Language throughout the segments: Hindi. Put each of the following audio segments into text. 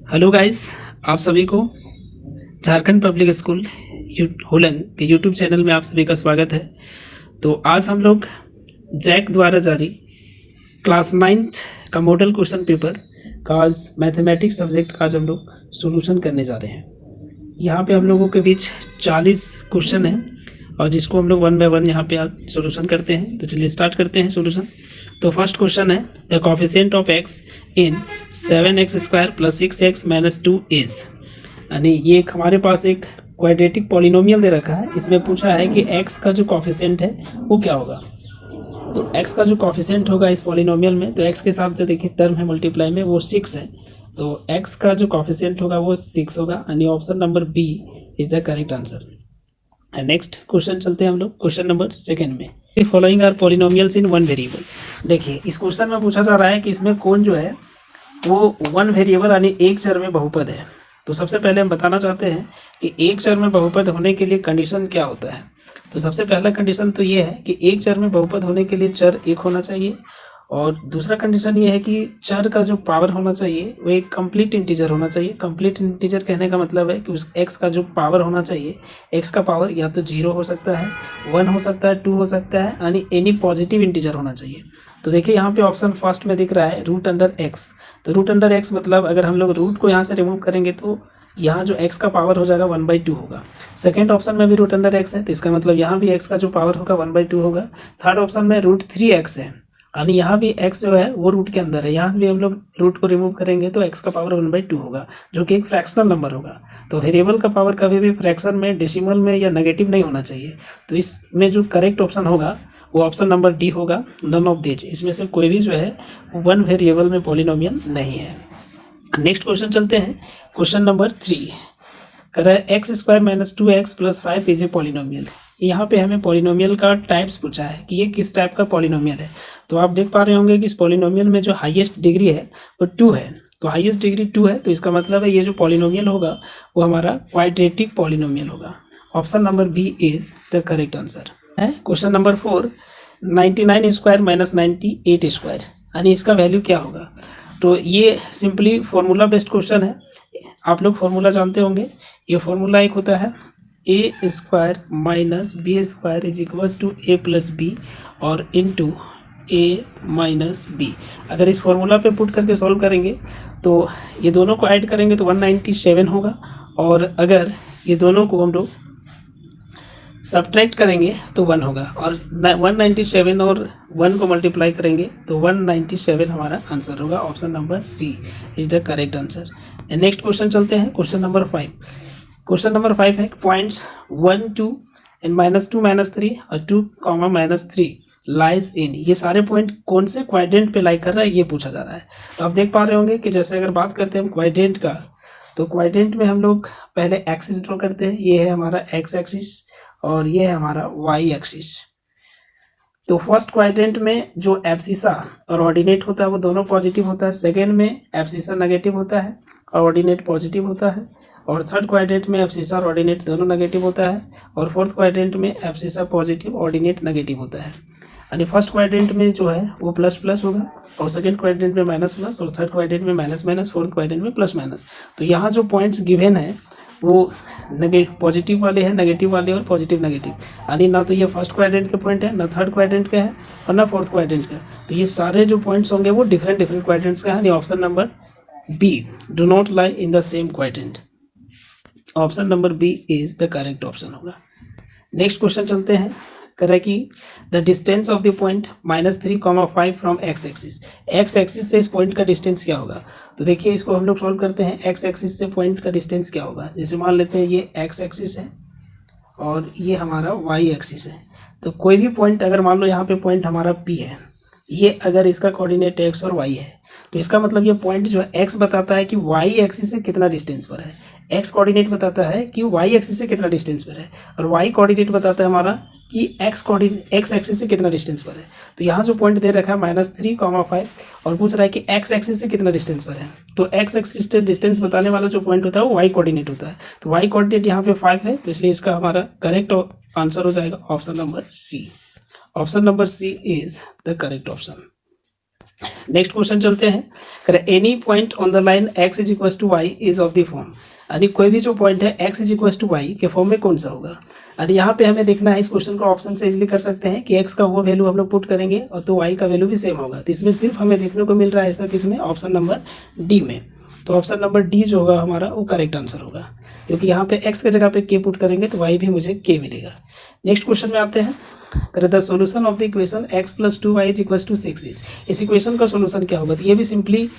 हेलो गाइस, आप सभी को झारखंड पब्लिक स्कूल होलन के यूट्यूब चैनल में आप सभी का स्वागत है। तो आज हम लोग जैक द्वारा जारी क्लास 9th का मॉडल क्वेश्चन पेपर का आज मैथमेटिक्स सब्जेक्ट का आज हम लोग सॉल्यूशन करने जा रहे हैं। यहाँ पे हम लोगों के बीच 40 क्वेश्चन हैं और जिसको हम लोग वन बाय वन यहाँ पे आज सॉल्यूशन करते हैं। तो चलिए स्टार्ट करते हैं सॉल्यूशन। तो फर्स्ट क्वेश्चन है the coefficient of x in 7x² + 6x - 2 is, यानी ये हमारे पास एक क्वाड्रेटिक पॉलिनोमियल दे रखा है। इसमें पूछा है कि x का जो कोफिशिएंट है वो क्या होगा। तो x का जो कोफिशिएंट होगा इस पॉलिनोमियल में, तो x के साथ जो देखिए टर्म है मल्टीप्लाई में वो 6 है, तो x का जो कोफिशिएंट होगा वो 6 होगा, यानी option number B is the correct answer. Next question चलते हैं हम लोग क्वेश्चन नंबर सेकंड में। Following are polynomials in one variable. देखिए इस क्वेश्चन में पूछा जा रहा है कि इसमें कौन जो है वो वन वेरिएबल यानी एक चर में बहुपद है। तो सबसे पहले हम बताना चाहते हैं कि एक चर में बहुपद होने के लिए कंडीशन क्या होता है। तो सबसे पहला कंडीशन तो ये है कि एक चर में बहुपद होने के लिए चर एक होना चाहिए, और दूसरा कंडीशन ये है कि चर का जो पावर होना चाहिए वो एक कंप्लीट इंटीजर होना चाहिए। कंप्लीट इंटीजर कहने का मतलब है कि उस x का जो पावर होना चाहिए, x का पावर या तो 0 हो सकता है, 1 हो सकता है, 2 हो सकता है, यानी एनी पॉजिटिव इंटीजर होना चाहिए। तो देखिए यहाँ पे ऑप्शन फर्स्ट में दिख रहा है √x। तो √x मतलब अगर हम लोग रूट को यहाँ से रिमूव करेंगे तो यहाँ जो x का पावर हो जाएगा 1/2 होगा। सेकेंड ऑप्शन में भी √x है, तो इसका मतलब यहाँ भी x का जो पावर होगा 1/2 होगा। थर्ड ऑप्शन में √3x है, यानी यहाँ भी x जो है वो रूट के अंदर है, यहाँ भी हम लोग रूट को रिमूव करेंगे तो x का पावर 1/2 होगा, जो कि एक फ्रैक्शनल नंबर होगा। तो वेरिएबल का पावर कभी भी फ्रैक्शन में, डेसिमल में या नेगेटिव नहीं होना चाहिए। तो इसमें जो करेक्ट ऑप्शन होगा वो ऑप्शन नंबर डी होगा, नन ऑफ दीज। इसमें से कोई भी जो है वन वेरिएबल में पॉलिनोमियल नहीं है। नेक्स्ट क्वेश्चन चलते हैं क्वेश्चन नंबर 3। कह रहा है x² - 2x + 5 is a polynomial. यहाँ पे हमें पॉलिनोमियल का टाइप्स पूछा है कि ये किस टाइप का पॉलिनोमियल है। तो आप देख पा रहे होंगे कि इस पॉलिनोमियल में जो हाईएस्ट डिग्री है वो 2 है। तो हाईएस्ट डिग्री 2 है, तो इसका मतलब है ये जो पॉलिनोमियल होगा वो हमारा क्वाड्रेटिक पॉलिनोमियल होगा। Option number B is the correct answer है। क्वेश्चन नंबर 4 99² - 98², यानी इसका वैल्यू क्या होगा। तो ये सिंपली फॉर्मूला बेस्ड क्वेश्चन है। आप लोग फॉर्मूला जानते होंगे। ये फॉर्मूला एक होता है a² - b² = a + b और इंटू a - b। अगर इस फॉर्मूला पे पुट करके सॉल्व करेंगे तो ये दोनों को ऐड करेंगे तो 197 होगा, और अगर ये दोनों को हम लोग सब्ट्रैक्ट करेंगे तो 1 होगा, और 197 और 1 को मल्टीप्लाई करेंगे तो 197 हमारा आंसर होगा। Option number C is the correct answer. Next question चलते हैं क्वेश्चन नंबर 5। क्वेश्चन नंबर 5 है पॉइंट्स 1, 2 and -2, -3 और 2, -3 लाइज इन। ये सारे पॉइंट कौन से क्वाड्रेंट पे लाई कर रहा है ये पूछा जा रहा है। तो आप देख पा रहे होंगे कि जैसे अगर बात करते हैं हम क्वाड्रेंट का, तो क्वाड्रेंट में हम लोग पहले एक्सिस ड्रॉ करते हैं। ये है हमारा एक्स एक्सिस और ये है हमारा वाई एक्सिस। तो फर्स्ट क्वाड्रेंट में जो एब्सिसा और ऑर्डिनेट होता है वो दोनों पॉजिटिव होता है। सेकेंड में एब्सिसा नेगेटिव होता है और ऑर्डिनेट पॉजिटिव होता है, और थर्ड क्वाड्रेंट में एब्सिसा और ऑर्डिनेट दोनों नेगेटिव होता है, और फोर्थ क्वाड्रेंट में एब्सिसा पॉजिटिव ऑर्डिनेट नेगेटिव होता है। यानी फर्स्ट क्वाड्रेंट में जो है वो प्लस होगा, और सेकंड क्वाड्रेंट में माइनस, और थर्ड क्वाड्रेंट में माइनस, फोर्थ क्वाड्रेंट में प्लस। तो यहाँ जो पॉइंट्स गिवन है वो पॉजिटिव वाले हैं, नेगेटिव वाले और पॉजिटिव नेगेटिव, यानी ना तो ये फर्स्ट क्वाड्रेंट के पॉइंट है, ना थर्ड क्वाड्रेंट का है, और ना फोर्थ क्वाड्रेंट का। तो ये सारे जो पॉइंट्स होंगे वो डिफरेंट क्वाड्रेंट्स का है, यानी option number B do not lie in the same quadrant. Option number B is the correct option होगा। नेक्स्ट क्वेश्चन चलते हैं। करें कि the distance of the point -3, 5 from X axis. X axis से इस पॉइंट का डिस्टेंस क्या होगा। तो देखिए इसको हम लोग सॉल्व करते हैं। एक्स एक्सिस से पॉइंट का डिस्टेंस क्या होगा। जैसे मान लेते हैं ये एक्स एक्सिस है और ये हमारा वाई एक्सिस है। तो कोई भी पॉइंट अगर मान लो यहाँ पे पॉइंट हमारा पी है, ये अगर इसका कोऑर्डिनेट एक्स और वाई है, तो इसका मतलब ये पॉइंट जो है एक्स बताता है कि वाई एक्सिस से कितना डिस्टेंस पर है, एक्स कोऑर्डिनेट बताता है कि वाई एक्सिस से कितना डिस्टेंस पर है, और वाई कोऑर्डिनेट बताता है हमारा कि एक्स एक्सिस से कितना डिस्टेंस पर है। तो यहाँ जो पॉइंट दे रखा है -3, 5 और पूछ रहा है कि एक्स एक्सिस से कितना डिस्टेंस पर है। तो एक्स एक्सिस से डिस्टेंस बताने वाला जो पॉइंट होता है वो वाई कोऑर्डिनेट होता है। तो वाई कोऑर्डिनेट यहाँ पे 5 है, तो इसलिए इसका हमारा करेक्ट आंसर हो जाएगा option number C. Option number C is the correct option. Next question चलते हैं। करें any point on the line x is equal to Y is of the form, यानी कोई भी जो पॉइंट है x is equal to Y के फॉर्म में कौन सा होगा। और यहाँ पे हमें देखना है, इस क्वेश्चन को ऑप्शन से इजीली कर सकते हैं कि x का वो वैल्यू हम लोग पुट करेंगे और तो y का वैल्यू भी सेम होगा। तो इसमें सिर्फ हमें देखने को मिल रहा है ऐसा किसमें, ऑप्शन नंबर डी में। तो ऑप्शन नंबर डी जो होगा हमारा वो करेक्ट आंसर होगा, क्योंकि यहाँ पे x के जगह पे k पुट करेंगे तो y भी मुझे k मिलेगा। नेक्स्ट क्वेश्चन में आते हैं। करें the solution of the equation x plus 2y is equal to 6 is, इस इक्वेशन का सॉल्यूशन क्या होगा। तो ये भी सिंपली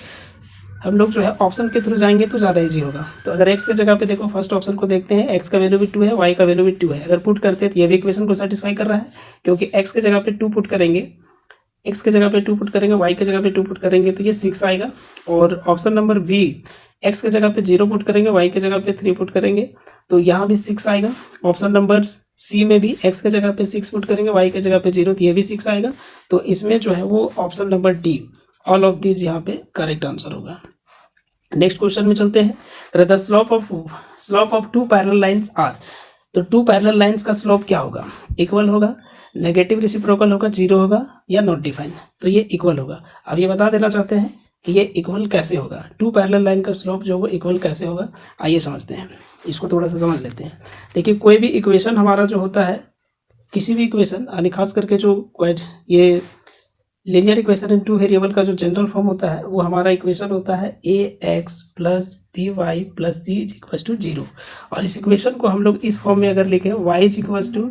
हम लोग जो है ऑप्शन के थ्रू जाएंगे तो ज़्यादा इजी होगा। तो अगर x के जगह पे देखो, फर्स्ट ऑप्शन को देखते हैं, x का वैल्यू भी 2 है, y का वैल्यू भी 2 है। अगर पुट करते हैं तो ये भी इक्वेशन को सेटिस्फाई कर रहा है, क्योंकि x के जगह पे 2 पुट करेंगे, x के जगह पे 2 पुट करेंगे, y के जगह पे 2 पुट करेंगे तो ये 6 आएगा। और ऑप्शन नंबर बी, x के जगह पे 0 पुट करेंगे, y के जगह पे 3 पुट करेंगे तो यहाँ भी 6 आएगा। ऑप्शन नंबर सी में भी x के जगह पे 6 पुट करेंगे, y के जगह पे 0 तो ये भी 6 आएगा। तो इसमें जो है वो option number D, all of these यहाँ पे करेक्ट आंसर होगा। नेक्स्ट क्वेश्चन में चलते हैं। The slope of 2 parallel lines are, तो 2 पैरेलल लाइंस का स्लोप क्या होगा, इक्वल होगा, नेगेटिव रेसिप्रोकल होगा, 0 होगा या नॉट डिफाइन। तो ये इक्वल होगा। अब ये बता देना चाहते हैं कि ये इक्वल कैसे होगा, 2 पैरेलल लाइन का स्लोप जो वो इक्वल कैसे होगा। आइए समझते हैं, इसको थोड़ा सा समझ लेते हैं। देखिए कोई भी इक्वेशन हमारा जो होता है, किसी भी इक्वेशन यानी खास करके जो ये लीनियर इक्वेशन इन 2 वेरिएबल का जो जनरल फॉर्म होता है वो हमारा इक्वेशन होता है ax plus B Y plus C is equal to 0। और इस इक्वेशन को हम लोग इस फॉर्म में अगर लिखें y is equal to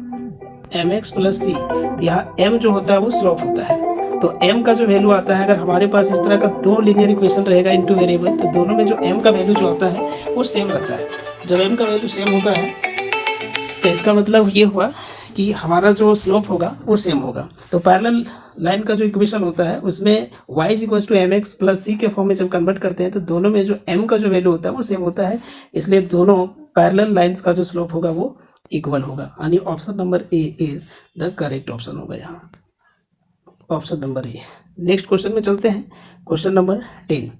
M X plus C, तो यहाँ m जो होता है वो स्लोप होता है। तो m का जो वैल्यू आता है, अगर हमारे पास इस तरह का 2 लीनियर इक्वेशन रहेगा इन 2 वेरिएबल, तो दोनों में जो m का वैल्यू जो आता है वो सेम रहता है। जब m का वैल्यू सेम होता है तो इसका मतलब ये हुआ कि हमारा जो स्लोप होगा वो सेम होगा। तो पैरेलल लाइन का जो इक्वेशन होता है उसमें y is equal to M X plus C के फॉर्म में जब कन्वर्ट करते हैं तो दोनों में जो m का जो वैल्यू होता है वो सेम होता है, इसलिए दोनों पैरेलल लाइंस का जो स्लोप होगा वो इक्वल होगा। यानी option number A is the correct option होगा यहाँ, option number A. Next question में चलते हैं। Question number 10।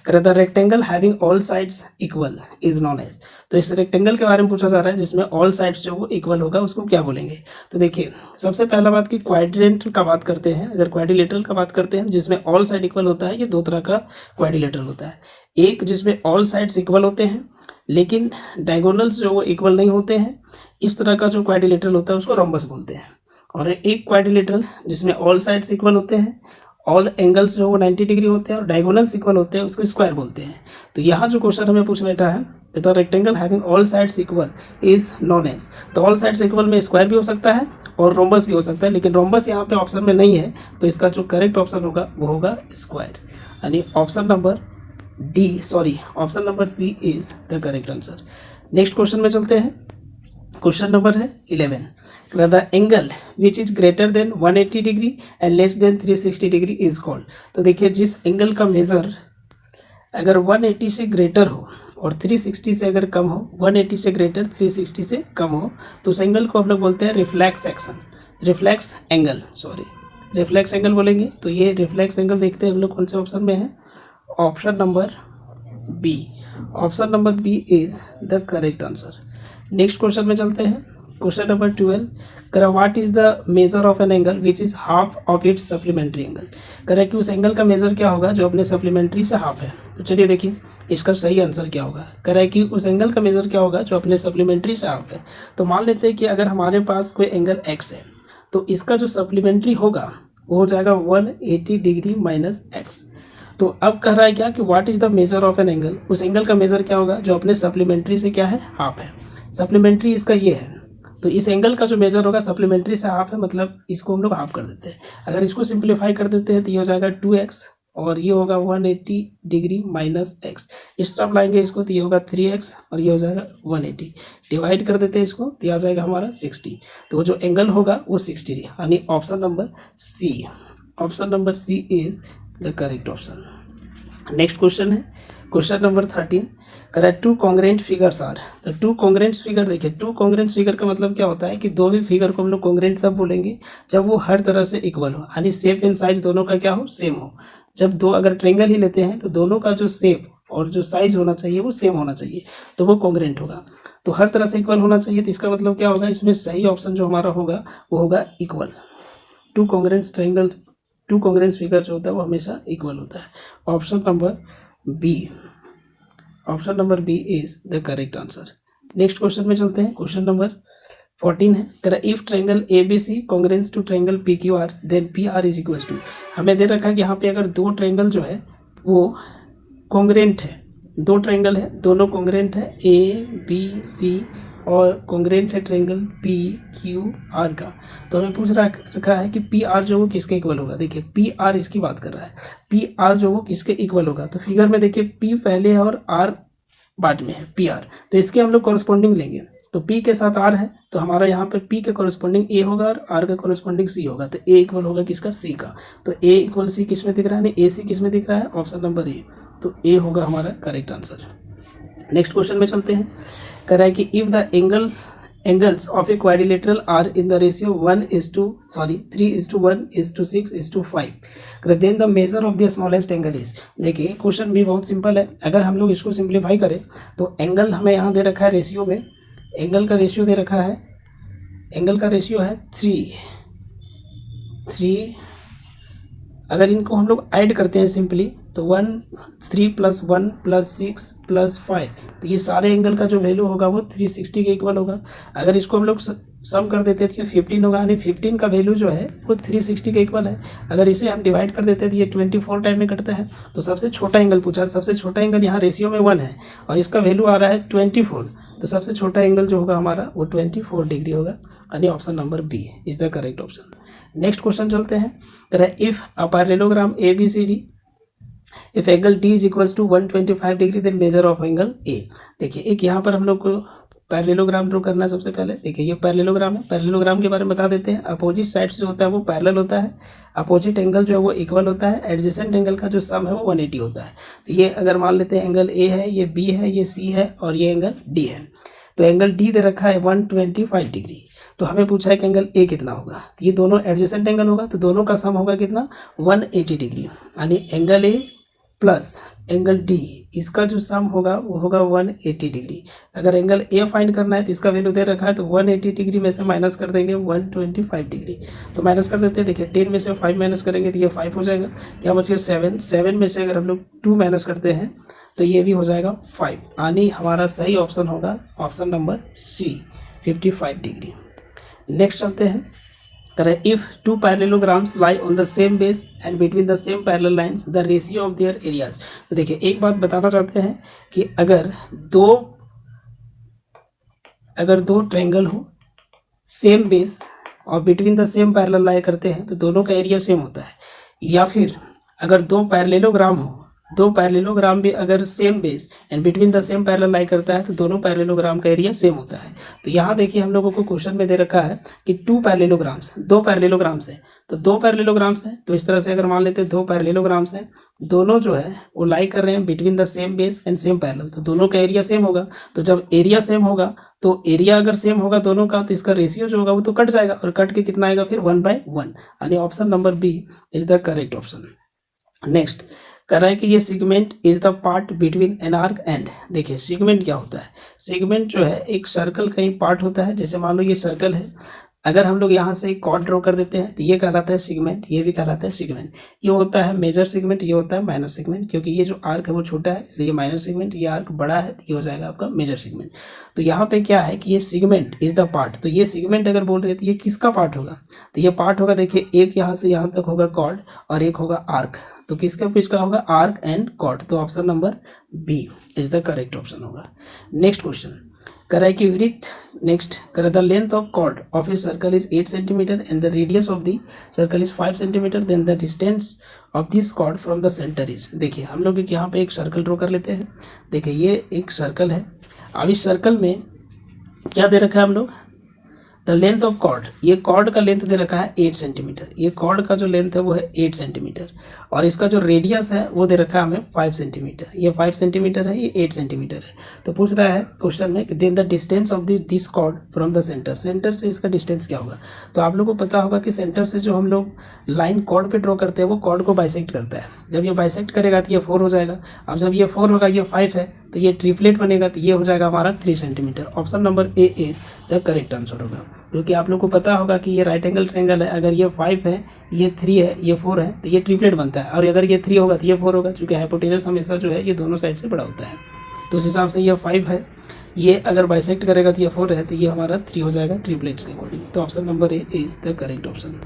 The rectangle having all sides equal is known as, तो इस रेक्टेंगल के बारे में पूछा जा रहा है जिसमें ऑल साइड्स जो वो इक्वल होगा उसको क्या बोलेंगे। तो देखिए सबसे पहला बात कि क्वाड्रेंट का बात करते हैं, अगर क्वाड्रिलेटरल का बात करते हैं जिसमें ऑल साइड इक्वल होता है, ये 2 तरह का क्वाड्रिलेटरल होता है। एक जिसमें ऑल साइड्स इक्वल होते हैं लेकिन डायगोनल्स जो वो इक्वल नहीं होते हैं, इस तरह का जो क्वाड्रिलेटरल होता है उसको रोम्बस बोलते हैं। और एक क्वाड्रिलेटरल जिसमें ऑल साइड्स इक्वल होते हैं, ऑल एंगल्स जो वो 90 डिग्री होते हैं और डायगोनल्स इक्वल होते हैं, उसको स्क्वायर बोलते हैं। तो यहाँ जो क्वेश्चन हमें पूछ बैठा है, the rectangle having all sides equal is known as, तो ऑल साइड्स इक्वल में स्क्वायर भी हो सकता है और रोम्बस भी हो सकता है, लेकिन रोम्बस यहाँ पे ऑप्शन में नहीं है, तो इसका जो करेक्ट ऑप्शन होगा वो होगा स्क्वायर, यानी option number D, sorry option number C is the correct answer. Next question में चलते हैं। क्वेश्चन नंबर है 11। The angle which is greater than 180 degree and less than 360 degree is called, तो देखिए जिस एंगल का मेजर अगर 180 से ग्रेटर हो और 360 से अगर कम हो, 180 से ग्रेटर 360 से कम हो, तो उस एंगल को हम लोग बोलते हैं reflex action, reflex angle, sorry reflex angle बोलेंगे। तो ये रिफ्लेक्स एंगल देखते हैं हम लोग कौन से ऑप्शन में है, option number B, option number B is the correct answer. Next question में चलते हैं। Question number 12। करा what is the measure of an angle which is half of its supplementary angle, करा कि उस एंगल का मेजर क्या होगा जो अपने सप्लीमेंट्री से हाफ है। तो चलिए देखिए इसका सही आंसर क्या होगा, करा कि उस एंगल का मेजर क्या होगा जो अपने सप्लीमेंट्री से हाफ है। तो मान लेते हैं कि अगर हमारे पास कोई एंगल x है तो इसका जो सप्लीमेंट्री होगा वो हो जाएगा 180 डिग्री माइनस एक्स। तो अब कह रहा है क्या कि what is the measure of an angle, उस एंगल का मेजर क्या होगा जो अपने सप्लीमेंट्री से क्या है, हाफ है। सप्लीमेंट्री इसका ये है, तो इस एंगल का जो मेजर होगा सप्लीमेंट्री से हाफ है, मतलब इसको हम लोग हाफ कर देते हैं। अगर इसको सिंप्लीफाई कर देते हैं तो ये हो जाएगा 2x और ये होगा 180 डिग्री माइनस एक्स। इस तरफ लाएंगे इसको तो ये होगा 3x और ये हो जाएगा 180। डिवाइड कर देते हैं इसको तो ये आ जाएगा हमारा 60। तो जो एंगल होगा वो 60 डिग्री, यानी option number C, option number C is the correct option. Next question है question number 13। Correct two congruent figures are, तो टू कॉन्ग्रेंट फिगर देखिए, टू कॉन्ग्रेंट फिगर का मतलब क्या होता है कि दो भी फिगर को हम लोग कॉन्ग्रेंट तब बोलेंगे जब वो हर तरह से इक्वल हो, यानी शेप एंड साइज दोनों का क्या हो, सेम हो। जब दो अगर ट्रेंगल ही लेते हैं तो दोनों का जो शेप और जो साइज होना चाहिए वो सेम होना चाहिए, तो वो कॉन्ग्रेंट होगा। तो हर तरह से इक्वल होना चाहिए, तो इसका मतलब क्या होगा, इसमें सही ऑप्शन जो हमारा होगा वो होगा equal. To congruent triangle to congruence figure जो होता है वो हमेशा इक्वल होता है। Option number B is the correct answer. Next question में चलते हैं। क्वेश्चन नंबर 14 है, कह रहा if triangle ABC congruence to triangle PQR then PR is equal to. हमें दे रखा है कि यहाँ पे अगर दो ट्रायंगल जो है वो कॉन्ग्रुएंट है, दो ट्रायंगल है, दोनों कॉन्ग्रुएंट है ABC और कॉन्ग्रुएंट है ट्रायंगल PQR का, तो हमें पूछ रखा है कि PR जो वो किसके इक्वल होगा। देखिए PR इसकी बात कर रहा है, PR जो वो किसके इक्वल होगा। तो फिगर में देखिए P पहले है और R बाद में है PR, तो इसके हम लोग कॉरस्पॉन्डिंग लेंगे। तो P के साथ R है तो हमारा यहाँ पे P के कॉरस्पॉन्डिंग A होगा और R का कॉरस्पॉन्डिंग C होगा, तो A इक्वल होगा किसका, C का। तो A इक्वल C किस में दिख रहा है, नहीं AC किस में दिख रहा है, ऑप्शन नंबर A, तो A होगा हमारा करेक्ट आंसर। नेक्स्ट क्वेश्चन में चलते हैं। कह रहा है कि if the angles of a quadrilateral are in the ratio 3:1:6:5, then the measure of the smallest angle is. देखिए क्वेश्चन भी बहुत सिंपल है, अगर हम लोग इसको सिंप्लीफाई करें तो एंगल हमें यहाँ दे रखा है रेशियो में, एंगल का रेशियो दे रखा है, एंगल का रेशियो है 3। अगर इनको हम लोग ऐड करते हैं सिंपली तो 3 + 1 + 6 + 5, तो ये सारे एंगल का जो वैल्यू होगा वो 360 के इक्वल होगा। अगर इसको हम लोग सम कर देते हैं तो 15 होगा, यानी 15 का वैल्यू जो है वो 360 के इक्वल है। अगर इसे हम डिवाइड कर देते हैं तो ये 24 टाइम में कटता है। तो सबसे छोटा एंगल पूछा, सबसे छोटा एंगल यहाँ रेशियो में 1 है और इसका वैल्यू आ रहा है 24, तो सबसे छोटा एंगल जो होगा हमारा वो 24 डिग्री होगा, यानी option number B is the correct option. Next question चलते हैं। If a parallelogram ABCD, if angle D is equals to 125 degree then measure of angle A। देखिए एक यहाँ पर हम लोग को पैरेललोग्राम ड्रॉ करना है। सबसे पहले देखिए ये पैरेललोग्राम है, पैरेललोग्राम के बारे में बता देते हैं। अपोजिट साइड्स जो होता है वो पैरेलल होता है, अपोजिट एंगल जो है वो इक्वल होता है, एडजेसेंट एंगल का जो सम है वो 180 होता है। तो ये अगर मान लेते हैं एंगल A है, ये B है, ये C है और ये एंगल D है। तो एंगल D दे रखा है 125 डिग्री, तो हमें पूछा है कि एंगल A कितना होगा। तो ये दोनों एडजेसेंट एंगल होगा, तो दोनों का सम होगा कितना, 180 डिग्री, यानी angle A plus angle D, इसका जो सम होगा वो होगा 180 डिग्री। अगर एंगल A फाइंड करना है तो इसका वैल्यू दे रखा है, तो 180 डिग्री में से माइनस कर देंगे 125 डिग्री। तो माइनस कर देते हैं, देखिए 10 में से 5 माइनस करेंगे तो ये 5 हो जाएगा, या बच गया 7 में से अगर हम लोग 2 माइनस करते हैं तो ये भी हो जाएगा 5, यानी हमारा सही ऑप्शन होगा option number C 55 degree. Next चलते हैं। करें if two parallelograms lie on the same base and between the same parallel lines the ratio of their areas. तो देखिए एक बात बताना चाहते हैं कि अगर दो ट्रायंगल हो सेम बेस और बिटवीन द सेम पैरेलल लाई करते हैं तो दोनों का एरिया सेम होता है, या फिर अगर दो पैरेललोग्राम भी अगर same base and between the same parallel lie करता है तो दोनों पैरेललोग्राम का एरिया सेम होता है। तो यहाँ देखिए हम लोगों को क्वेश्चन में दे रखा है कि दो पैरेललोग्राम्स हैं, तो दो पैरेललोग्राम्स हैं, तो इस तरह से अगर मान लेते हैं दो पैरेललोग्राम्स हैं, दोनों जो है वो लाई कर रहे हैं between the same base and same parallel, तो दोनों का एरिया सेम होगा। तो जब एरिया सेम होगा तो एरिया अगर सेम होगा दोनों का तो इसका रेशियो जो होगा वो तो कट जाएगा, और कट के कितना आएगा फिर 1/1, यानी option number B is the correct option. Next कह रहा है कि ये segment is the part between an arc and. देखिए सेगमेंट क्या होता है, सेगमेंट जो है एक सर्कल का ही पार्ट होता है। जैसे मान लो ये सर्कल है, अगर हम लोग यहाँ से एक कॉर्ड ड्रॉ कर देते हैं तो ये कहलाता है सेगमेंट, ये भी कहलाता है सेगमेंट। ये होता है मेजर सेगमेंट, ये होता है माइनर सेगमेंट, क्योंकि ये जो आर्क है वो छोटा है इसलिए ये माइनर सेगमेंट, ये आर्क बड़ा है तो ये हो जाएगा आपका मेजर सेगमेंट। तो यहाँ पे क्या है कि ये सेगमेंट इज द पार्ट, तो ये सेगमेंट अगर बोल रहे हैं तो ये किसका पार्ट होगा, तो ये पार्ट होगा देखिए एक यहाँ से यहाँ तक होगा कॉर्ड और एक होगा आर्क, तो किसका किसका होगा आर्क एंड कॉर्ड, तो option number B is the correct option होगा। नेक्स्ट क्वेश्चन कह रहा है कि विथ नेक्स्ट कह the length of chord of a circle is 8 centimetre and the radius of the circle is 5 centimetre, then the distance of this chord from the centre is. देखिए हम लोग यहाँ पे एक सर्कल ड्रॉ कर लेते हैं। देखिए ये एक सर्कल है, अब इस सर्कल में क्या दे रखा है हम लोग, द लेंथ ऑफ कॉर्ड, ये कॉर्ड का लेंथ दे रखा है 8 सेंटीमीटर, ये कॉर्ड का जो लेंथ है वो है 8 सेंटीमीटर, और इसका जो रेडियस है वो दे रखा है हमें 5 सेंटीमीटर, ये 5 सेंटीमीटर है, ये 8 सेंटीमीटर है। तो पूछ रहा है क्वेश्चन में कि then the distance of this chord from the centre, centre से इसका डिस्टेंस क्या होगा। तो आप लोगों को पता होगा कि सेंटर से जो हम लोग लाइन कॉर्ड पे ड्रॉ करते हैं वो कॉर्ड को बाइसेक्ट करता है, जब ये बाइसेक्ट करेगा तो ये 4 हो जाएगा। अब जब ये 4 होगा ये 5 है तो ये ट्रिपलेट बनेगा, तो ये हो जाएगा हमारा 3 centimetre. Option number A is the correct answer होगा, क्योंकि आप लोग को पता होगा कि ये राइट एंगल ट्रायंगल है, अगर ये 5 है, ये 3 है, ये 4 है, तो ये ट्रिपलेट बनता है, और अगर ये 3 होगा तो ये 4 होगा, क्योंकि हाइपोटेनस हमेशा जो है ये दोनों साइड से बड़ा होता है। तो उस हिसाब से ये 5 है, ये अगर बाइसेक्ट करेगा तो ये 4 है, तो ये हमारा 3 हो जाएगा ट्रिपलेट्स के अकॉर्डिंग। तो option number A is the correct option.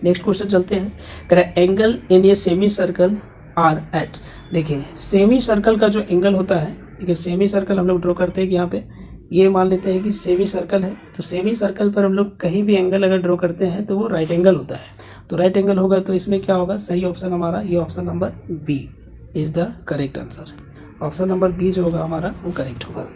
Next question चलते हैं, कह रहा है angle in a semi circle are at. देखिए सेमी सर्कल का जो एंगल होता है, देखिए सेमी सर्कल हम लोग ड्रॉ करते हैं कि यहाँ पे ये मान लेते हैं कि सेमी सर्कल है, तो सेमी सर्कल पर हम लोग कहीं भी एंगल अगर ड्रॉ करते हैं तो वो राइट एंगल होता है। तो राइट एंगल होगा तो इसमें क्या होगा, सही ऑप्शन हमारा ये option number B is the correct answer. Option number B जो होगा हमारा वो करेक्ट होगा।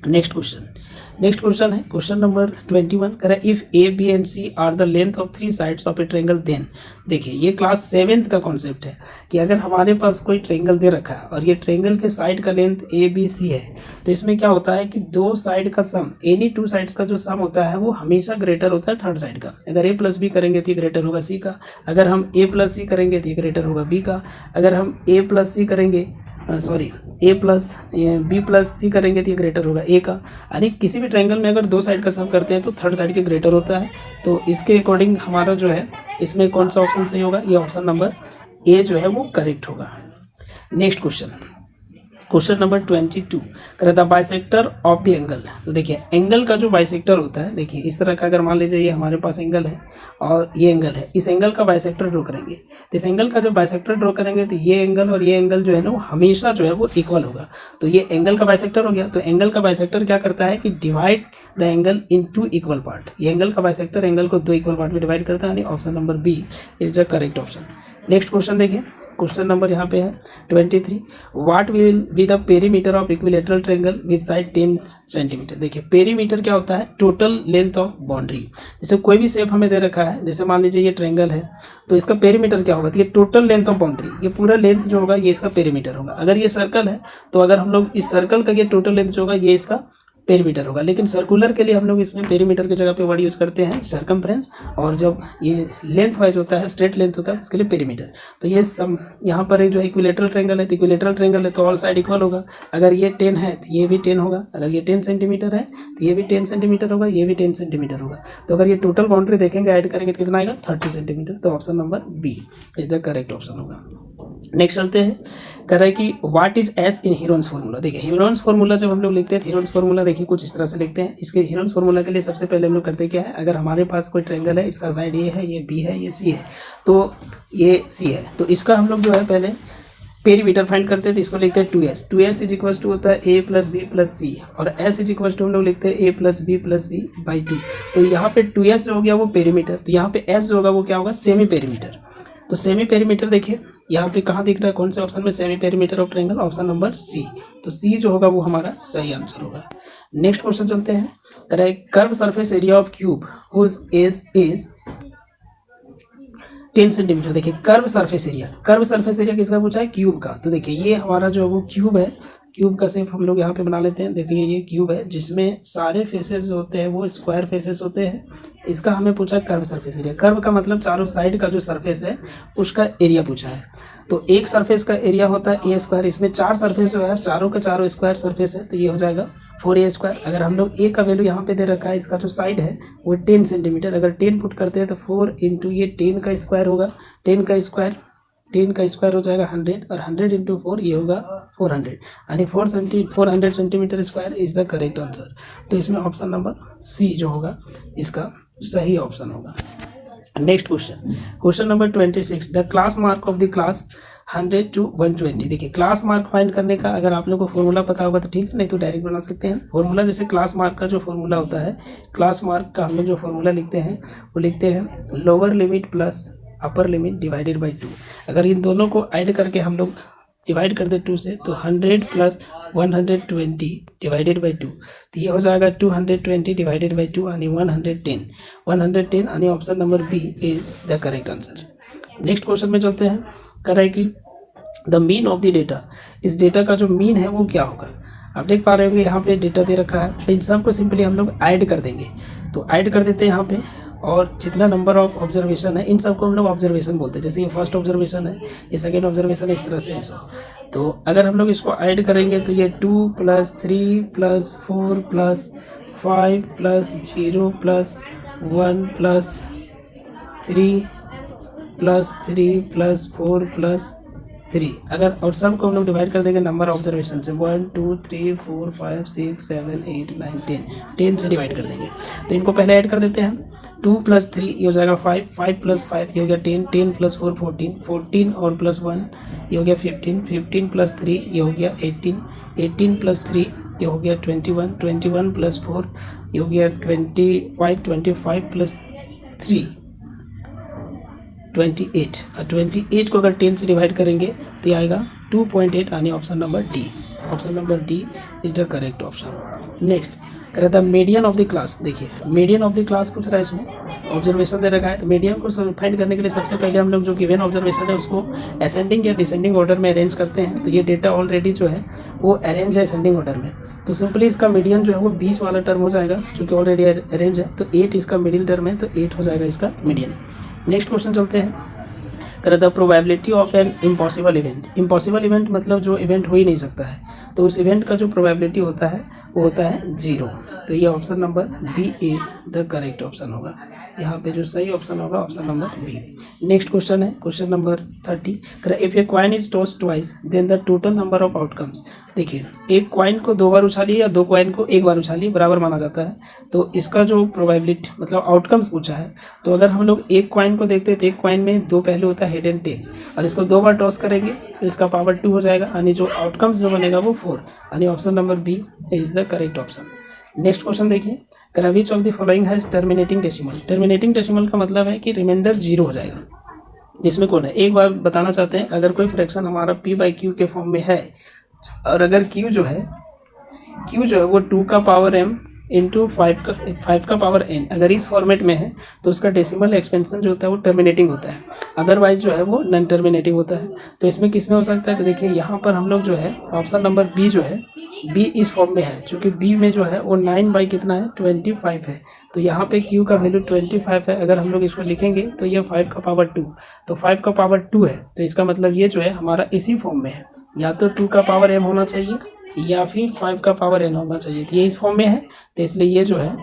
नेक्स्ट क्वेश्चन है क्वेश्चन नंबर 21, कह रहा है if A B and C are the length of 3 sides of a triangle then. देखिए ये क्लास 7th का कॉन्सेप्ट है कि अगर हमारे पास कोई ट्रायंगल दे रखा है और ये ट्रायंगल के साइड का लेंथ ए बी सी है, तो इसमें क्या होता है कि दो साइड का सम, एनी 2 साइड्स का जो सम होता है वो हमेशा ग्रेटर होता है थर्ड साइड का। अगर ए प्लस बी करेंगे तो ये ग्रेटर होगा सी का, अगर हम ए प्लस सी करेंगे तो ये ग्रेटर होगा बी का, अगर हम ए प्लस सी करेंगे ए प्लस बी प्लस सी करेंगे तो ये ग्रेटर होगा ए का। यानी किसी भी ट्रायंगल में अगर दो साइड का सम करते हैं तो थर्ड साइड के ग्रेटर होता है। तो इसके अकॉर्डिंग हमारा जो है इसमें कौन सा ऑप्शन सही होगा, ये ऑप्शन नंबर ए जो है वो करेक्ट होगा। नेक्स्ट क्वेश्चन नंबर 22, कह रहा था बाइसेक्टर ऑफ द एंगल। तो देखिए एंगल का जो बाइसेक्टर होता है, देखिए इस तरह का अगर मान लीजिए ये हमारे पास एंगल है और ये एंगल है, इस एंगल का बाइसेक्टर ड्रॉ करेंगे, तो इस एंगल का जब बाइसेक्टर ड्रॉ करेंगे तो ये एंगल और ये एंगल जो है ना वो हमेशा जो है वो इक्वल होगा। तो ये एंगल का बाइसेक्टर हो गया। तो एंगल का बाइसेक्टर क्या करता है कि divide the angle in 2 equal part. ये एंगल का बाइसेक्टर एंगल को 2 इक्वल पार्ट में डिवाइड करता है, यानी option number B is the correct option. Next question देखिए, क्वेश्चन नंबर यहाँ पे है 23, what will be the perimeter of equilateral triangle with side 10 centimetre. देखिए पेरीमीटर क्या होता है, टोटल लेंथ ऑफ बाउंड्री। जैसे कोई भी शेप हमें दे रखा है, जैसे मान लीजिए ये ट्रायंगल है, तो इसका पेरीमीटर क्या होगा, तो ये टोटल लेंथ ऑफ बाउंड्री, ये पूरा लेंथ जो होगा ये इसका पेरीमीटर होगा। अगर ये सर्कल है तो अगर हम लोग इस सर्कल का ये टोटल लेंथ जो होगा ये इसका पेरीमीटर होगा। लेकिन सर्कुलर के लिए हम लोग इसमें पेरीमीटर की जगह पे वर्ड यूज़ करते हैं सर्कमफ्रेंस, और जब ये लेंथ वाइज होता है, स्ट्रेट लेंथ होता है, उसके लिए पेरीमीटर। तो ये सब यहाँ पर एक जो इक्विलेटरल ट्रायंगल है, तो इक्विलेटरल ट्रायंगल है तो ऑल साइड इक्वल होगा। अगर ये 10 है तो ये भी 10 होगा, अगर ये 10 सेंटीमीटर है तो ये भी 10 सेंटीमीटर होगा, ये भी 10 सेंटीमीटर होगा। तो अगर ये टोटल बाउंड्री देखेंगे ऐड करेंगे तो कितना आएगा, 30 सेंटीमीटर। तो option number B is the correct option होगा। नेक्स्ट चलते हैं, कह रहा है कि what is S in Heron's formula. देखिए हीरोन्स फार्मूला जब हम लोग लिखते हैं, हीरोन्स फार्मूला देखिए कुछ इस तरह से लिखते हैं। इसके हीरोन्स फार्मूला के लिए सबसे पहले हम लोग करते क्या है, अगर हमारे पास कोई ट्रायंगल है, इसका साइड ये है, ये बी है, ये सी है, तो ये सी है, तो इसका हम लोग जो है पहले पेरीमीटर फाइंड करते हैं। तो इसको लिखते हैं 2s। 2s is equal to होता है a प्लस बी प्लस सी, और s इज इक्वल टू हम लोग लिखते हैं a plus B plus C by 2। तो यहाँ पे 2s जो हो गया वो पेरीमीटर, तो यहाँ पे s जो होगा वो क्या होगा, सेमी पेरीमीटर। तो सेमी पेरीमीटर देखिए यहाँ पे कहाँ दिख रहा है, कौन से ऑप्शन में, semi perimeter of triangle, option number C. तो सी जो होगा वो हमारा सही आंसर होगा। नेक्स्ट क्वेश्चन चलते हैं, कह रहा है curve surface area of cube whose edge is 10 centimetre. देखिए कर्व सरफेस एरिया किसका पूछा है, क्यूब का। तो देखिए ये हमारा जो वो क्यूब है, क्यूब का शेप हम लोग यहाँ पे बना लेते हैं। देखिए ये क्यूब है जिसमें सारे फेसेस जो होते हैं वो स्क्वायर फेसेस होते हैं। इसका हमें पूछा कर्व सरफेस एरिया। कर्व का मतलब चारों साइड का जो सरफेस है उसका एरिया पूछा है। तो एक सरफेस का एरिया होता है ए स्क्वायर, इसमें 4 सरफेस जो है चारों का चारों स्क्वायर सरफेस है, तो ये हो जाएगा 4a स्क्वायर। अगर हम लोग ए का वैल्यू यहाँ पे दे रखा है, इसका जो साइड है वो 10 सेंटीमीटर, अगर 10 पुट करते हैं तो 4 इंटू ये 10 का स्क्वायर होगा, 10 का स्क्वायर हो जाएगा 100, और 100 इंटू 4 ये होगा 400, यानी 400 centimetre square is the correct answer. तो इसमें ऑप्शन नंबर सी जो होगा इसका सही ऑप्शन होगा। Next question number 26, the class mark of the class 100 to 120। देखिए क्लास मार्क फाइंड करने का अगर आप लोग को फॉर्मूला पता होगा तो ठीक है, नहीं तो डायरेक्ट बना सकते हैं फॉर्मूला। जैसे क्लास मार्क का जो फॉर्मूला होता है, क्लास मार्क का हम लोग जो फॉर्मूला लिखते हैं वो लिखते हैं lower limit plus upper limit divided by 2। अगर इन दोनों को ऐड करके हम लोग डिवाइड कर दे 2 से, तो 100 प्लस 120 डिवाइडेड बाई 2, तो ये हो जाएगा 220 डिवाइडेड बाई 2 यानी 110 यानी option number B is the correct answer. Next question में चलते हैं, कर रहा है कि the mean of the data, इस डेटा का जो मीन है वो क्या होगा। आप देख पा रहे होंगे यहाँ पे डेटा दे रखा है, तो इन सब को सिंपली हम लोग ऐड कर देंगे। तो ऐड कर देते हैं यहाँ पे, और जितना नंबर ऑफ ऑब्जर्वेशन है इन सबको हम लोग ऑब्जर्वेशन बोलते हैं। जैसे ये फर्स्ट ऑब्जर्वेशन है, ये सेकेंड ऑब्जर्वेशन है, इस तरह से इन सब। तो अगर हम लोग इसको ऐड करेंगे तो ये 2 + 3 + 4 + 5 + 0 + 1 + 3 + 3 + 4 + 3, अगर और सबको हम लोग डिवाइड कर देंगे नंबर ऑब्जर्वेशन से 1 2 3 4 5 6 7 8 9 10 से डिवाइड कर देंगे। तो इनको पहले ऐड कर देते हैं। 2 + 3 ये हो जाएगा 5, 5 + 5 ये हो गया 10, 10 + 4 14, 14 और +1 ये हो गया 15, 15 + 3 ये हो गया 18, 18 + 3 ये हो गया 21, 21 + 4 ये हो गया 25, 25 + 3 28, और 28 को अगर 10 से डिवाइड करेंगे तो ये आएगा 2.8, यानी option number D. Option number D is the correct option. Next कह रहा था मीडियन ऑफ द क्लास। देखिए मीडियन ऑफ द क्लास पूछ रहा है, इसमें ऑब्जर्वेशन दे रखा है। तो मीडियन को फाइंड करने के लिए सबसे पहले हम लोग जो गिवन ऑब्जर्वेशन है उसको असेंडिंग या डिसेंडिंग ऑर्डर में अरेंज करते हैं। तो ये डेटा ऑलरेडी जो है वो अरेंज है असेंडिंग ऑर्डर में, तो सिंपली इसका मीडियन जो है वो 20 वाला टर्म हो जाएगा जो कि ऑलरेडी अरेंज है। तो 8 इसका मिडिल टर्म है, तो 8 हो जाएगा इसका मीडियन। नेक्स्ट क्वेश्चन चलते हैं। कह the probability of an impossible event. Impossible event मतलब जो इवेंट हो ही नहीं सकता है, तो उस इवेंट का जो प्रोबेबिलिटी होता है वो होता है 0। तो ये option number B is the correct option होगा। यहाँ पे जो सही ऑप्शन होगा option number B. Next question है question number 30। If a coin is tossed twice then the total number of outcomes. देखिए एक कॉइन को 2 बार उछालिए या 2 कॉइन को 1 बार उछालिए बराबर माना जाता है। तो इसका जो प्रोबेबिलिटी मतलब आउटकम्स पूछा है, तो अगर हम लोग एक कॉइन को देखते हैं तो एक कॉइन में 2 पहलू होता है, हेड एंड टेल, और इसको 2 बार टॉस करेंगे तो इसका पावर 2 हो जाएगा, यानी जो आउटकम्स जो बनेगा वो 4, यानी option number B is the correct option. Next question देखिए। Which of the following has terminating decimal. Terminating decimal का मतलब है कि रिमाइंडर 0 हो जाएगा, जिसमें कौन है। एक बार बताना चाहते हैं, अगर कोई फ्रैक्शन हमारा p/q के फॉर्म में है और अगर q जो है वो 2 का पावर m इंटू 5 का पावर n अगर इस फॉर्मेट में है तो उसका डेसिमल एक्सपेंशन जो होता है वो टर्मिनेटिंग होता है, अदरवाइज जो है वो नॉन टर्मिनेटिंग होता है। तो इसमें किस में हो सकता है, तो देखिए यहाँ पर हम लोग जो है ऑप्शन नंबर बी जो है बी इस फॉर्म में है, क्योंकि बी में जो है वो 9 कितना है 25 है। तो यहाँ पे q का वैल्यू 25 है, अगर हम लोग इसको लिखेंगे तो ये 5 का पावर 2, तो 5 का पावर 2 है, तो इसका मतलब ये जो है हमारा इसी फॉर्म में है, या तो 2 का पावर m होना चाहिए या फिर 5 का पावर n होना चाहिए। तो ये इस फॉर्म में है, तो इसलिए ये जो है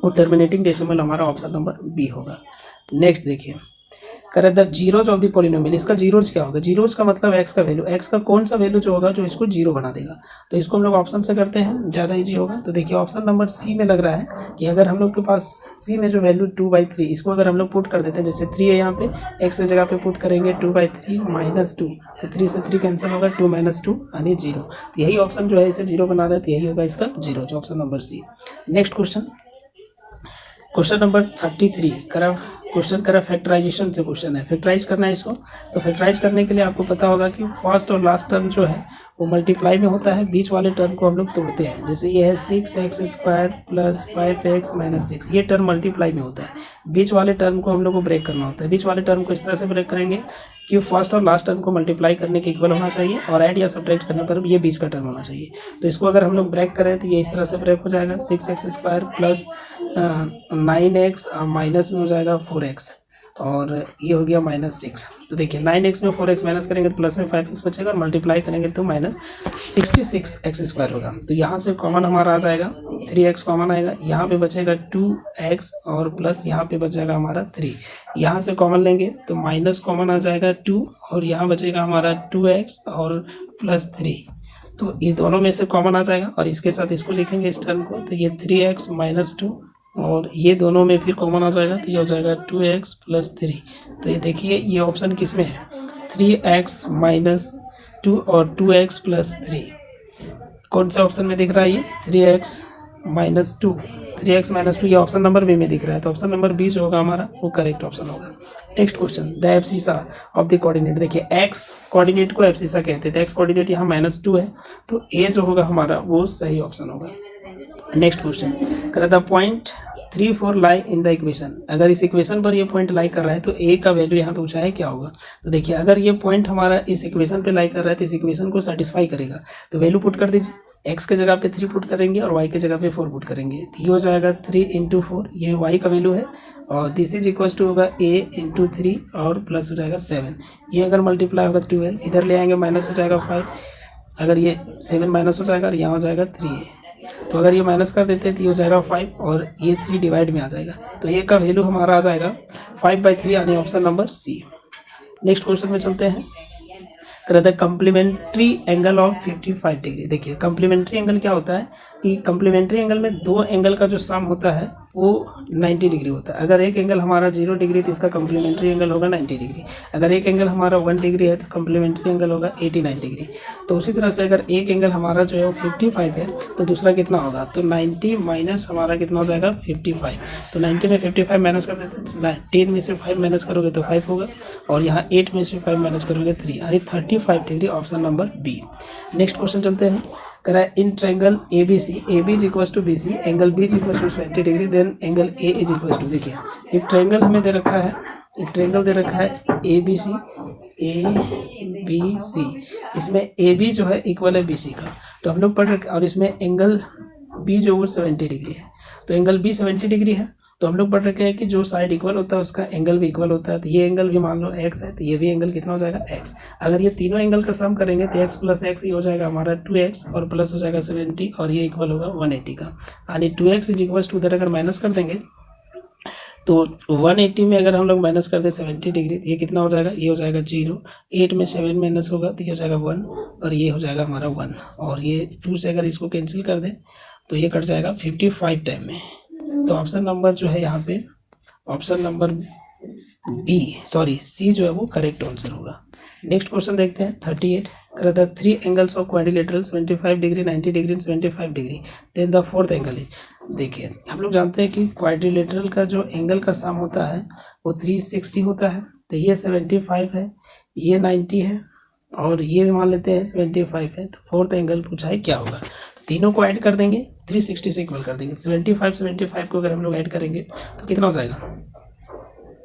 वो टर्मिनेटिंग डेसिमल हमारा ऑप्शन नंबर बी होगा। नेक्स्ट देखिए, करे the zeros of the polynomial. इसका जीरोज क्या होगा, जीरोज का मतलब एक्स का वैल्यू, एक्स का कौन सा वैल्यू जो होगा जो इसको 0 बना देगा। तो इसको हम लोग ऑप्शन से करते हैं, ज़्यादा इजी होगा। तो देखिए ऑप्शन नंबर सी में लग रहा है कि अगर हम लोग के पास सी में जो वैल्यू 2/3 इसको अगर हम लोग पुट कर देते हैं, जैसे 3 है यहाँ पे, एक्स की जगह पे पुट करेंगे 2/3 -2, तो 3 से 3 कैंसिल होगा, 2 - 2 यानी 0। तो यही ऑप्शन जो है इसे 0 बना रहा है, तो यही होगा इसका 0, जो option number C. Next question number 33 करा फैक्टराइजेशन से क्वेश्चन है, फैक्टराइज करना है इसको। तो फैक्टराइज करने के लिए आपको पता होगा कि फर्स्ट और लास्ट टर्म जो है वो मल्टीप्लाई में होता है, बीच वाले टर्म को हम लोग तोड़ते हैं। जैसे ये है 6x² + 5x - 6, ये टर्म मल्टीप्लाई में होता है, बीच वाले टर्म को हम लोग को ब्रेक करना होता है। बीच वाले टर्म को इस तरह से ब्रेक करेंगे कि फर्स्ट और लास्ट टर्म को मल्टीप्लाई करने के इक्वल होना चाहिए, और ऐड या सब्ट्रैक्ट करने पर ये बीच का टर्म होना चाहिए। तो इसको अगर हम लोग ब्रेक करें तो ये इस तरह से ब्रेक हो जाएगा, 6x² + 9x और माइनस में हो जाएगा 4x, और ये हो गया -6। तो देखिए 9x में 4x माइनस करेंगे तो प्लस में 5x बचेगा, और मल्टीप्लाई करेंगे तो -66x² होगा। तो यहाँ से कॉमन हमारा आ जाएगा 3x कॉमन आएगा, यहाँ पे बचेगा 2x और प्लस यहाँ पे बचेगा हमारा 3। यहाँ से कॉमन लेंगे तो माइनस कॉमन आ जाएगा 2, और यहाँ बचेगा हमारा 2x और प्लस 3। तो इस दोनों में से कॉमन आ जाएगा, और इसके साथ इसको लिखेंगे इस टर्म को, तो ये 3x - 2, और ये दोनों में फिर कॉमन आ जाएगा, तो ये हो जाएगा 2x + 3। तो ये देखिए ये ऑप्शन किस में है, 3x - 2 और 2x + 3, कौन सा ऑप्शन में दिख रहा है ये 3x - 2, 3x - 2 ये ऑप्शन नंबर बी में दिख रहा है। तो ऑप्शन नंबर बी जो होगा हमारा वो करेक्ट ऑप्शन होगा। Next question, the abscissa of the coordinate. देखिए x कोऑर्डिनेट को एब्सिसा कहते हैं, तो x कोऑर्डिनेट यहाँ -2 है, तो ए जो होगा हमारा वो सही ऑप्शन होगा। Next question, the point 3 4 lie in the equation. अगर इस इक्वेशन पर ये पॉइंट लाई कर रहा है तो ए का वैल्यू यहाँ पे पूछा है क्या होगा। तो देखिए अगर ये पॉइंट हमारा इस इक्वेशन पे लाई कर रहा है तो इस इक्वेशन को सेटिस्फाई करेगा, तो वैल्यू पुट कर दीजिए। एक्स के जगह पे 3 पुट करेंगे और वाई के जगह पे 4 पुट करेंगे, तो ये हो जाएगा 3 इंटू 4, ये वाई का वैल्यू है, और दिस इज इक्वल टू होगा ए इंटू 3 और प्लस हो जाएगा 7। ये अगर मल्टीप्लाई होगा 12, इधर ले आएंगे माइनस हो जाएगा 5, अगर ये 7 माइनस हो जाएगा और यहाँ हो जाएगा 3a। तो अगर ये माइनस कर देते हैं तो ये हो जाएगा 5 और ये 3 डिवाइड में आ जाएगा, तो ए का वैल्यू हमारा आ जाएगा 5/3 यानी option number C. Next question में चलते हैं। कहता है कम्प्लीमेंट्री एंगल ऑफ 55 डिग्री। देखिए कम्प्लीमेंट्री एंगल क्या होता है कि कम्प्लीमेंट्री एंगल में दो एंगल का जो सम होता है वो 90 डिग्री होता है। अगर एक एंगल हमारा 0 डिग्री तो इसका कम्प्लीमेंट्री एंगल होगा 90 डिग्री। अगर एक एंगल हमारा 1 डिग्री है तो कम्प्लीमेंट्री एंगल होगा 89 डिग्री। तो उसी तरह से अगर एक एंगल हमारा जो है वो 55 है तो दूसरा कितना होगा, तो 90 माइनस हमारा कितना हो जाएगा 55। तो 90 में 55 माइनस कर देते हैं, 10 में से 5 माइनस करोगे तो 5 होगा, और यहाँ 8 में से 5 माइनस करोगे 3, यानी 35 degree, option number B. Next question चलते हैं। कह रहा है in triangle A B C, A B is equal to B C, angle B is equal to 20 degree, then angle A is equal to. देखिए एक ट्रायंगल हमें दे रखा है, एक ट्रायंगल दे रखा है ए बी सी, इसमें ए बी जो है इक्वल है बी सी का, तो हम लोग पढ़ रखे, और इसमें एंगल बी जो वो 70 डिग्री है, तो एंगल बी 70 डिग्री है, तो हम लोग पढ़ रखे हैं कि जो साइड इक्वल होता है उसका एंगल भी इक्वल होता है। तो ये एंगल भी मान लो x है, तो ये भी एंगल कितना हो जाएगा x। अगर ये तीनों एंगल का सम करेंगे तो x प्लस x ये हो जाएगा हमारा 2x और प्लस हो जाएगा 70 और ये इक्वल होगा 180 का, यानी 2x इज इक्वल टू, उधर अगर माइनस कर देंगे तो 180 में अगर हम लोग माइनस कर दें 70 डिग्री तो ये कितना हो जाएगा, ये हो जाएगा 0, 8 में 7 माइनस होगा तो ये हो जाएगा 1 और ये हो जाएगा हमारा 1, और ये 2 से अगर इसको कैंसिल कर दें तो ये कट जाएगा 55 टाइम में। तो ऑप्शन नंबर जो है यहाँ पे option number B sorry C जो है वो करेक्ट आंसर होगा। नेक्स्ट क्वेश्चन देखते हैं 38। कहता है 3 angles of quadrilateral 75 degree 90 degree 75 degree, then the fourth angle is. देखिए हम लोग जानते हैं कि क्वाड्रिलेटरल का जो एंगल का सम होता है वो 360 होता है, तो ये 75 है, ये 90 है और ये मान लेते हैं 75 है, तो फोर्थ एंगल पूछा है क्या होगा। तो तीनों को ऐड कर देंगे, 360 से इक्वल कर देंगे, 75 को अगर हम लोग ऐड करेंगे तो कितना हो जाएगा,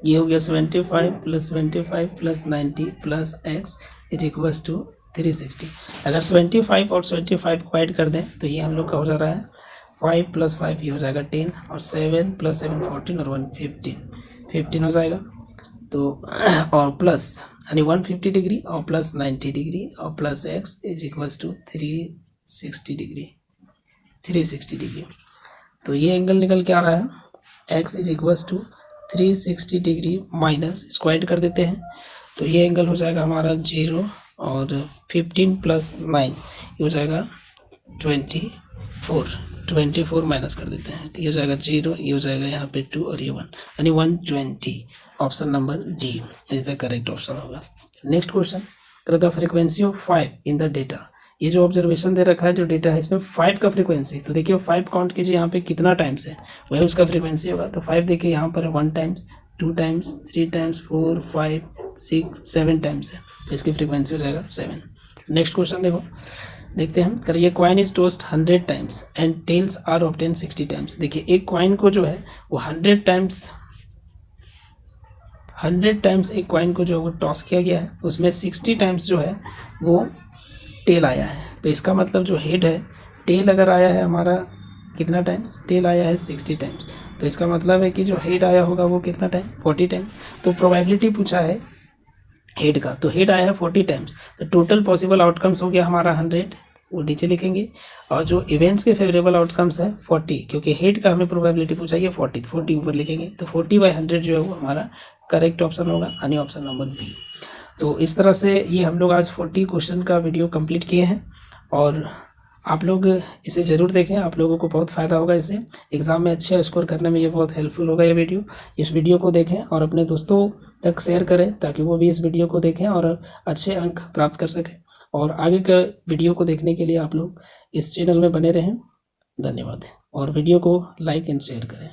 ये हो गया 75 plus 75 plus 90 plus x is equals to 360। अगर 75 और 75 को ऐड कर दें तो ये हम लोग का हो जा रहा है 5 प्लस 5 ये हो जाएगा 10 और 7 प्लस 7 14 और 1 15 हो जाएगा। तो और प्लस यानी 150 डिग्री और प्लस 90 डिग्री और plus x is equals to 360 degree. तो ये एंगल निकल के आ रहा है x is equals to 360 degree minus, इसको ऐड कर देते हैं तो ये एंगल हो जाएगा हमारा 0 और 15 प्लस 9 ये हो जाएगा 24 माइनस कर देते हैं तो ये हो जाएगा 0, ये हो जाएगा यहाँ पे 2 और ये 1, यानी 120। Option number D is the correct option होगा। Next question, the frequency of 5 in the data. ये जो ऑब्जर्वेशन दे रखा है, जो डेटा है इसमें 5 का फ्रीक्वेंसी, तो देखिए 5 काउंट कीजिए यहाँ पे कितना टाइम्स है वही उसका फ्रीक्वेंसी होगा। तो 5 देखिए यहाँ पर 1 टाइम्स 2 टाइम्स 3 टाइम्स 4 5 6 7 टाइम्स है, तो इसकी फ्रीक्वेंसी हो जाएगा 7। नेक्स्ट क्वेश्चन देखते हैं। करिए coin is tossed 100 times and tails are obtain 60 times. देखिए एक क्वाइन को जो है वो 100 टाइम्स एक क्वाइन को जो है वो टॉस किया गया है, उसमें 60 टाइम्स जो है वो टेल आया है। तो इसका मतलब जो हेड है, टेल अगर आया है हमारा कितना टाइम्स, टेल आया है 60 टाइम्स, तो इसका मतलब है कि जो हेड आया होगा वो कितना टाइम 40 टाइम। तो प्रोबेबिलिटी पूछा है हेड का, तो हेड आया है 40 टाइम्स, तो टोटल पॉसिबल आउटकम्स हो गया हमारा 100, वो नीचे लिखेंगे, और जो इवेंट्स के फेवरेबल आउटकम्स है 40, क्योंकि हेड का हमें प्रोबेबिलिटी पूछा है 40 ऊपर लिखेंगे, तो 40/100 जो है वो हमारा करेक्ट ऑप्शन होगा, यानी ऑप्शन नंबर बी। तो इस तरह से ये हम लोग आज 40 क्वेश्चन का वीडियो कंप्लीट किए हैं, और आप लोग इसे ज़रूर देखें, आप लोगों को बहुत फ़ायदा होगा, इससे एग्ज़ाम में अच्छा स्कोर करने में ये बहुत हेल्पफुल होगा ये वीडियो। इस वीडियो को देखें और अपने दोस्तों तक शेयर करें ताकि वो भी इस वीडियो को देखें और अच्छे अंक प्राप्त कर सकें। और आगे के वीडियो को देखने के लिए आप लोग इस चैनल में बने रहें। धन्यवाद, और वीडियो को लाइक एंड शेयर करें।